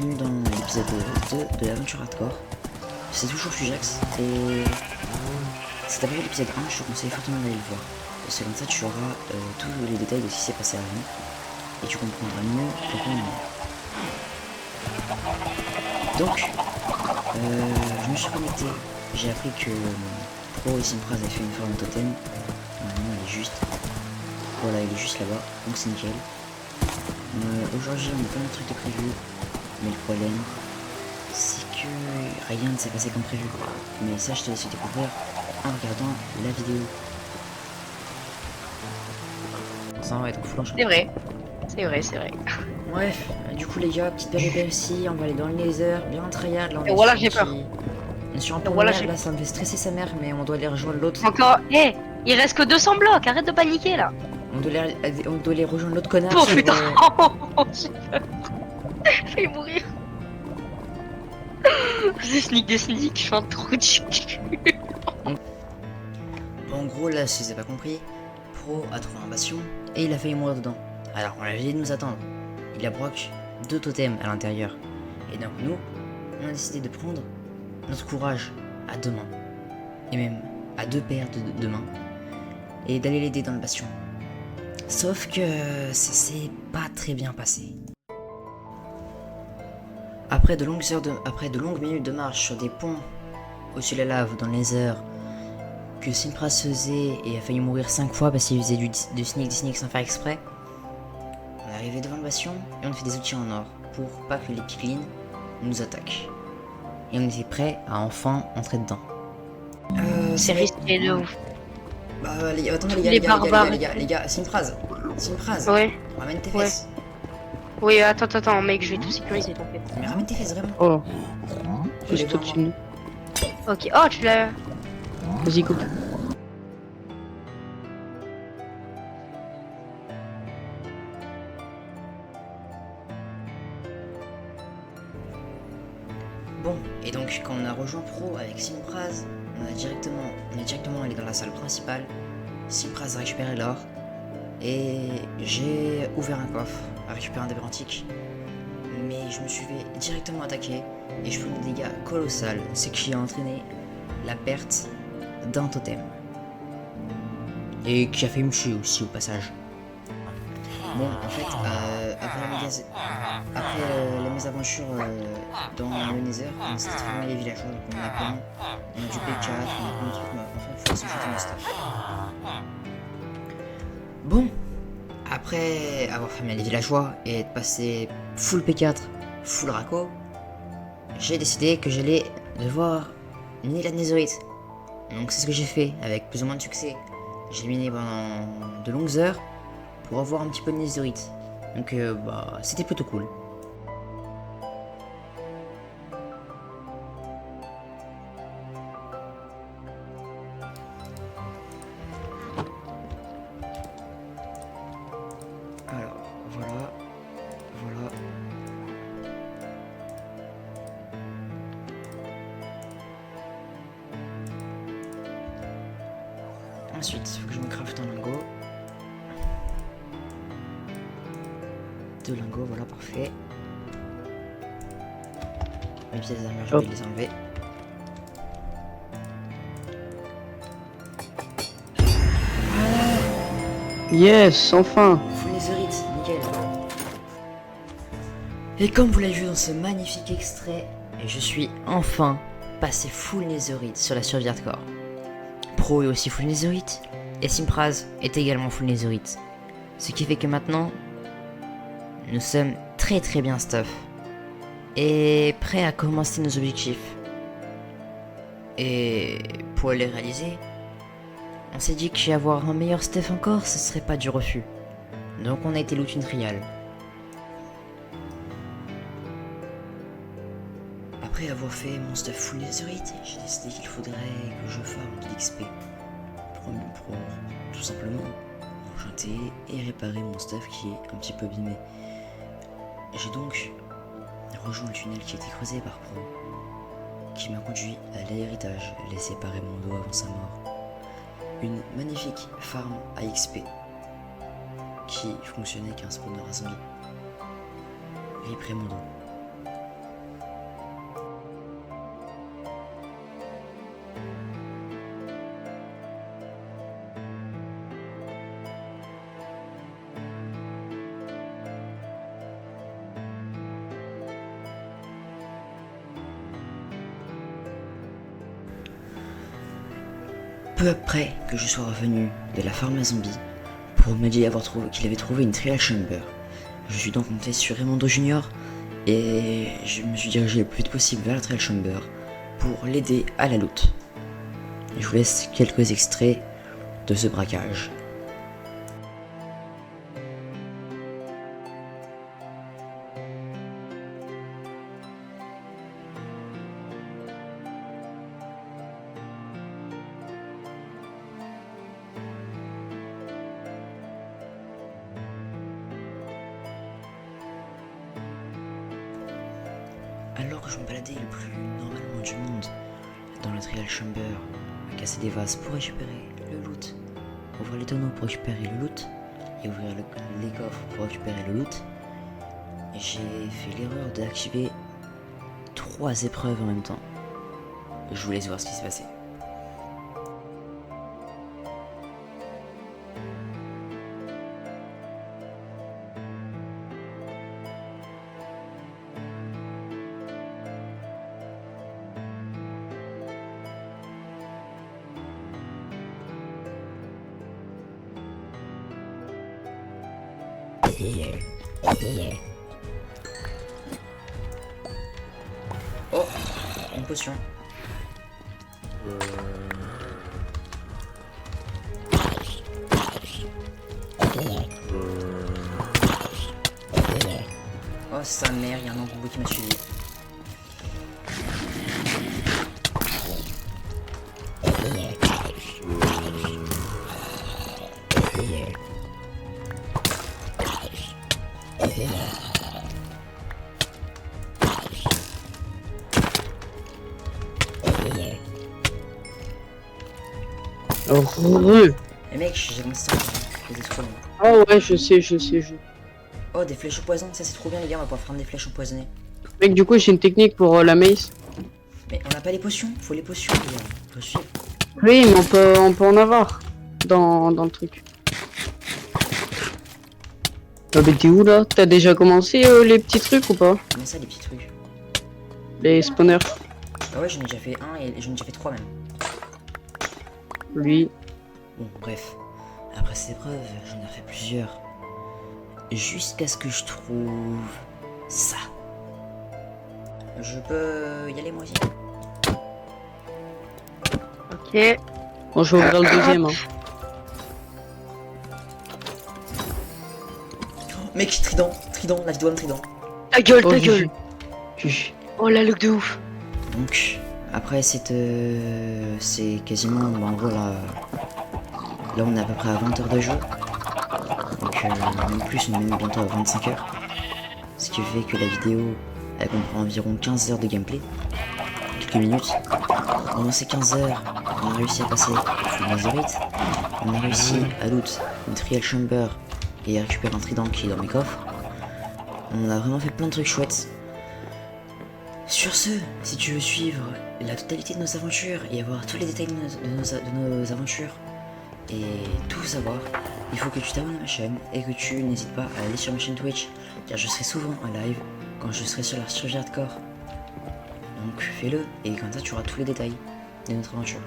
bienvenue dans l'épisode 2 de l'aventure hardcore. C'est toujours Fujax et si t'as pas vu l'épisode 1, je te conseille fortement d'aller le voir. Parce que comme ça tu auras tous les détails de ce qui s'est passé avant et tu comprendras mieux pourquoi on est mort. Donc, je me suis connecté, j'ai appris que Pro et Simpraz avaient fait une forme de totem. Normalement il est juste, voilà, il est juste là-bas, donc c'est nickel. Aujourd'hui on a plein de trucs de prévu, mais le problème c'est que rien ne s'est passé comme prévu. Mais ça je te laisse découvrir en regardant la vidéo. Ça va être flanchant. C'est vrai, c'est vrai, c'est vrai. Bref, du coup les gars, petite péripétie, on va aller dans le nether, bien tryhard, là on Et est voilà, sur un j'ai peur. petit- On est sur un point Voilà, de mer, j'ai là ça me fait stresser sa mère, mais on doit aller rejoindre l'autre. encore. Eh, il reste que 200 blocs, arrête de paniquer là. On doit aller rejoindre l'autre connard Oh sur, putain, j'ai peur. Je vais mourir. C'est sneak des sneaks, je suis un trou de cul. En gros, là, si vous avez pas compris, Pro a trouvé un bastion et il a failli mourir dedans. Alors, on avait dit de nous attendre. Il a broc 2 totems à l'intérieur. Et donc, nous, on a décidé de prendre notre courage à 2 mains. Et même à 2 paires de mains. Et d'aller l'aider dans le bastion. Sauf que ça s'est pas très bien passé. Après de longues minutes de marche sur des ponts au-dessus de la lave dans les heures que Simpraz faisait et a failli mourir 5 fois parce qu'il faisait du sneak sans faire exprès, on est arrivé devant le bastion et on a fait des outils en or pour pas que les piglins nous attaquent. Et on était prêt à enfin entrer dedans. C'est risqué de ouf. Bah attendez Les barbares. les gars, Simpraz, Ouais, ramène tes ouais. fesses. Oui, attends, mec, je vais tout sécuriser, t'inquiète. Mais ramène tes fesses vraiment. Oh, Allez, juste voir, au-dessus de nous. Ok, oh, tu l'as. Vas-y, coupe. Bon, et donc quand on a rejoint Pro avec Simpraz, on est directement allé dans la salle principale. Simpraz a récupéré l'or et j'ai ouvert un coffre à récupérer un débris antique. Mais je me suis fait directement attaquer et je fais des dégâts colossaux, ce qui a entraîné la perte d'un totem. Et qui a fait me tuer aussi au passage. Bon, en fait, après les mésaventures dans le Nether, on s'est transformé les villageois, donc on a plein, on a du P4, on a plein de trucs, mais en fait, il faut s'en shooter stuff. Bon, après avoir fermé les villageois et être passé full P4, full Raco, j'ai décidé que j'allais devoir miner la netherite. Donc c'est ce que j'ai fait avec plus ou moins de succès. J'ai miné pendant de longues heures pour avoir un petit peu de netherite. Donc bah c'était plutôt cool. Alors voilà. Ensuite, il faut que je me craft un lingot. 2 lingots, voilà, parfait. Mes pièces d'armure, je vais les enlever. Yes, enfin. Full netherite, nickel. Et comme vous l'avez vu dans ce magnifique extrait, je suis enfin passé full netherite sur la survie hardcore. Pro est aussi full netherite, et Simpraz est également full netherite. Ce qui fait que maintenant, nous sommes très bien stuff. Et prêts à commencer nos objectifs. Et pour les réaliser, on s'est dit qu'avoir un meilleur stuff encore, ce serait pas du refus. Donc on a été loot une trial. Après avoir fait mon stuff full netherite, j'ai décidé qu'il faudrait que je farme de l'XP. Pour tout simplement enchanter et réparer mon stuff qui est un petit peu abîmé. J'ai donc rejoint le tunnel qui a été creusé par Pro, qui m'a conduit à l'héritage laissé par Raymondo avant sa mort. Une magnifique farm à XP qui fonctionnait qu'un spawner à zombies. Rip Raymondo. peu après que je sois revenu de la farm à zombies pour me dire qu'il avait trouvé une trial chamber. Je suis donc monté sur Raimondo Junior et je me suis dirigé le plus vite possible vers la trial chamber pour l'aider à la loot. Je vous laisse quelques extraits de ce braquage. Alors que je me baladais le plus normalement du monde dans la trial chamber, à casser des vases pour récupérer le loot, ouvrir les tonneaux pour récupérer le loot, et ouvrir les coffres pour récupérer le loot, j'ai fait l'erreur d'activer 3 épreuves en même temps. Je vous laisse voir ce qui s'est passé. Oh, une potion. Oh sa mère, il y a un embout qui m'a suivi. Heureux. Eh mec, j'ai commencé ça, c'était trop long. Ah ouais, je sais. Oh, des flèches au poison, ça c'est trop bien les gars, on va pouvoir prendre des flèches empoisonnées. Mec, du coup, j'ai une technique pour la mace. Mais on n'a pas les potions, faut les potions les gars, faut suivre. Oui, mais on peut en avoir dans le truc. Ah, mais t'es où là? T'as déjà commencé les petits trucs ou pas? Comment ça les petits trucs? Les spawners. Ah ouais, j'en ai déjà fait un et j'en ai déjà fait 3 même. Lui. Bon, bref. Après cette épreuve, j'en ai fait plusieurs. Jusqu'à ce que je trouve ça. Je peux y aller moi aussi? Ok. Bon, je vais ouvrir le deuxième. Hein. Mec, trident, la vidéo de trident. Ta gueule, Oh, ta gueule. Juge. Oh la look de ouf. Donc, après c'est quasiment, bon, en gros là on est à peu près à 20 heures de jeu. Donc en plus on est même bientôt à 25 heures. Ce qui fait que la vidéo elle comprend environ 15 heures de gameplay. Quelques minutes. Pendant ces 15 heures, on a réussi à passer full Netherite. On a réussi à loot une trial chamber et à récupérer un trident qui est dans mes coffres. On a vraiment fait plein de trucs chouettes. Sur ce, si tu veux suivre la totalité de nos aventures et avoir tous les détails de nos aventures et tout savoir, il faut que tu t'abonnes à ma chaîne et que tu n'hésites pas à aller sur ma chaîne Twitch car je serai souvent en live quand je serai sur la survie hardcore. Donc fais-le et comme ça tu auras tous les détails de notre aventure.